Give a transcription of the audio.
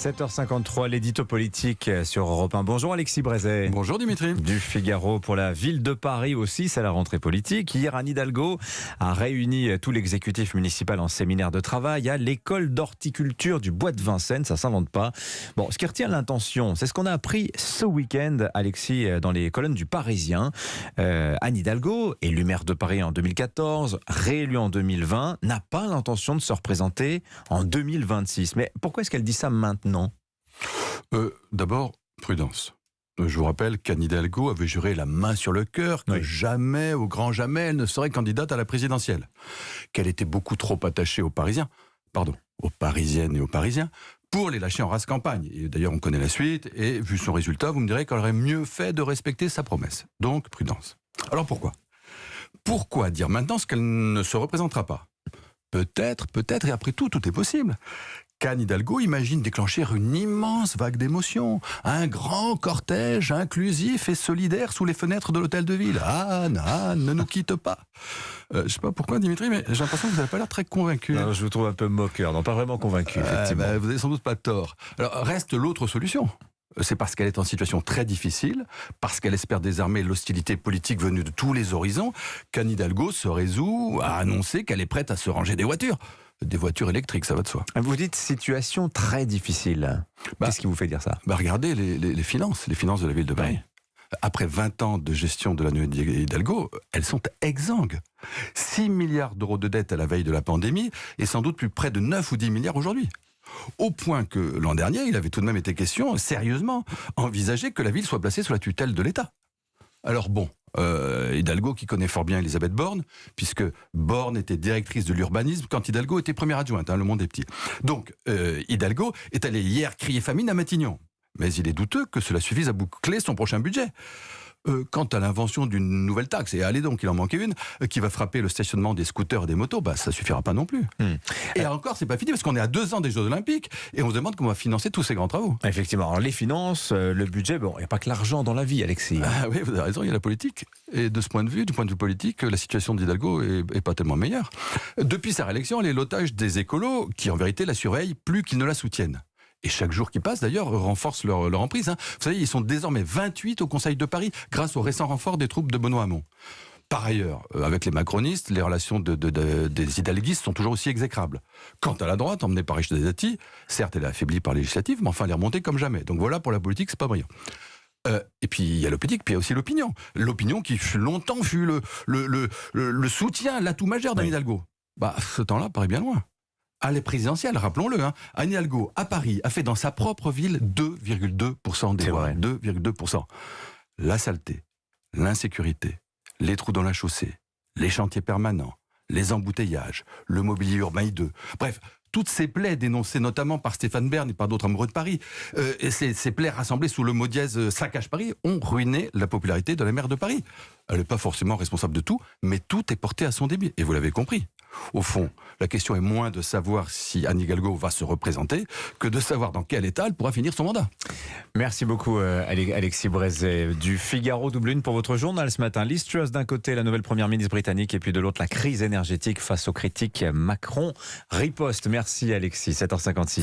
7h53, l'édito politique sur Europe 1. Bonjour Alexis Brézet. Bonjour Dimitri. Du Figaro pour la ville de Paris aussi, c'est la rentrée politique. Hier, Anne Hidalgo a réuni tout l'exécutif municipal en séminaire de travail à l'école d'horticulture du Bois de Vincennes. Ça s'invente pas. Bon, ce qui retient l'intention, c'est ce qu'on a appris ce week-end, Alexis, dans les colonnes du Parisien. Anne Hidalgo, élue maire de Paris en 2014, réélue en 2020, n'a pas l'intention de se représenter en 2026. Mais pourquoi est-ce qu'elle dit ça maintenant ? D'abord, prudence. Je vous rappelle qu'Anne Hidalgo avait juré la main sur le cœur que jamais, au grand jamais, elle ne serait candidate à la présidentielle. Qu'elle était beaucoup trop attachée aux Parisiens, aux Parisiennes et aux Parisiens, pour les lâcher en race campagne. Et d'ailleurs, on connaît la suite, et vu son résultat, vous me direz qu'elle aurait mieux fait de respecter sa promesse. Donc, prudence. Alors pourquoi ? Pourquoi dire maintenant ce qu'elle ne se représentera pas ? Peut-être, et après tout est possible. Qu'Anne Hidalgo imagine déclencher une immense vague d'émotions, un grand cortège inclusif et solidaire sous les fenêtres de l'hôtel de ville. Anne, ne nous quitte pas. Je sais pas pourquoi Dimitri, mais j'ai l'impression que vous n'avez pas l'air très convaincu. Non, je vous trouve un peu moqueur, non, pas vraiment convaincu, effectivement. Vous n'avez sans doute pas tort. Alors reste l'autre solution. C'est parce qu'elle est en situation très difficile, parce qu'elle espère désarmer l'hostilité politique venue de tous les horizons, qu'Anne Hidalgo se résout à annoncer qu'elle est prête à se ranger des voitures. Des voitures électriques, ça va de soi. Vous dites situation très difficile. Qu'est-ce qui vous fait dire ça ? Regardez les finances de la ville de Paris. Oui. Après 20 ans de gestion de la nouvelle Hidalgo, elles sont exsangues. 6 milliards d'euros de dette à la veille de la pandémie et sans doute plus près de 9 ou 10 milliards aujourd'hui. Au point que l'an dernier, il avait tout de même été question, sérieusement, envisager que la ville soit placée sous la tutelle de l'État. Alors bon, Hidalgo qui connaît fort bien Elisabeth Borne, puisque Borne était directrice de l'urbanisme quand Hidalgo était première adjointe, le monde est petit. Donc Hidalgo est allé hier crier famine à Matignon. Mais il est douteux que cela suffise à boucler son prochain budget. Quant à l'invention d'une nouvelle taxe, et allez donc, il en manquait une, qui va frapper le stationnement des scooters et des motos, ça suffira pas non plus. Et encore, c'est pas fini, parce qu'on est à 2 ans des Jeux Olympiques, et on se demande comment on va financer tous ces grands travaux. Effectivement, alors les finances, le budget, il n'y a pas que l'argent dans la vie, Alexis. Oui, vous avez raison, il y a la politique. Et de ce point de vue, du point de vue politique, la situation d'Hidalgo est pas tellement meilleure. Depuis sa réélection, elle est l'otage des écolos, qui en vérité la surveillent plus qu'ils ne la soutiennent. Et chaque jour qui passe, d'ailleurs, renforce leur emprise. Vous savez, ils sont désormais 28 au Conseil de Paris, grâce au récent renfort des troupes de Benoît Hamon. Par ailleurs, avec les macronistes, les relations des hidalguistes sont toujours aussi exécrables. Quant à la droite, emmenée par Rachida Dati, certes, elle est affaiblie par les législatives, mais enfin, elle est remontée comme jamais. Donc voilà, pour la politique, c'est pas brillant. Et puis il y a la politique, puis il y a aussi l'opinion. L'opinion qui longtemps fut le soutien, l'atout majeur d'Anne Hidalgo. Ce temps-là paraît bien loin. À les présidentielles, rappelons-le, Anne Hidalgo, à Paris, a fait dans sa propre ville 2,2% des voix. 2,2%. La saleté, l'insécurité, les trous dans la chaussée, les chantiers permanents, les embouteillages, le mobilier urbain hideux. Bref, toutes ces plaies dénoncées notamment par Stéphane Bern et par d'autres amoureux de Paris, ces plaies rassemblées sous le mot dièse saccage Paris, ont ruiné la popularité de la maire de Paris. Elle n'est pas forcément responsable de tout, mais tout est porté à son débit. Et vous l'avez compris. Au fond, la question est moins de savoir si Anne Hidalgo va se représenter que de savoir dans quel état elle pourra finir son mandat. Merci beaucoup Alexis Brézet. Du Figaro double une pour votre journal ce matin. Liz Truss d'un côté, la nouvelle première ministre britannique, et puis de l'autre, la crise énergétique face aux critiques. Macron riposte. Merci Alexis, 7h56.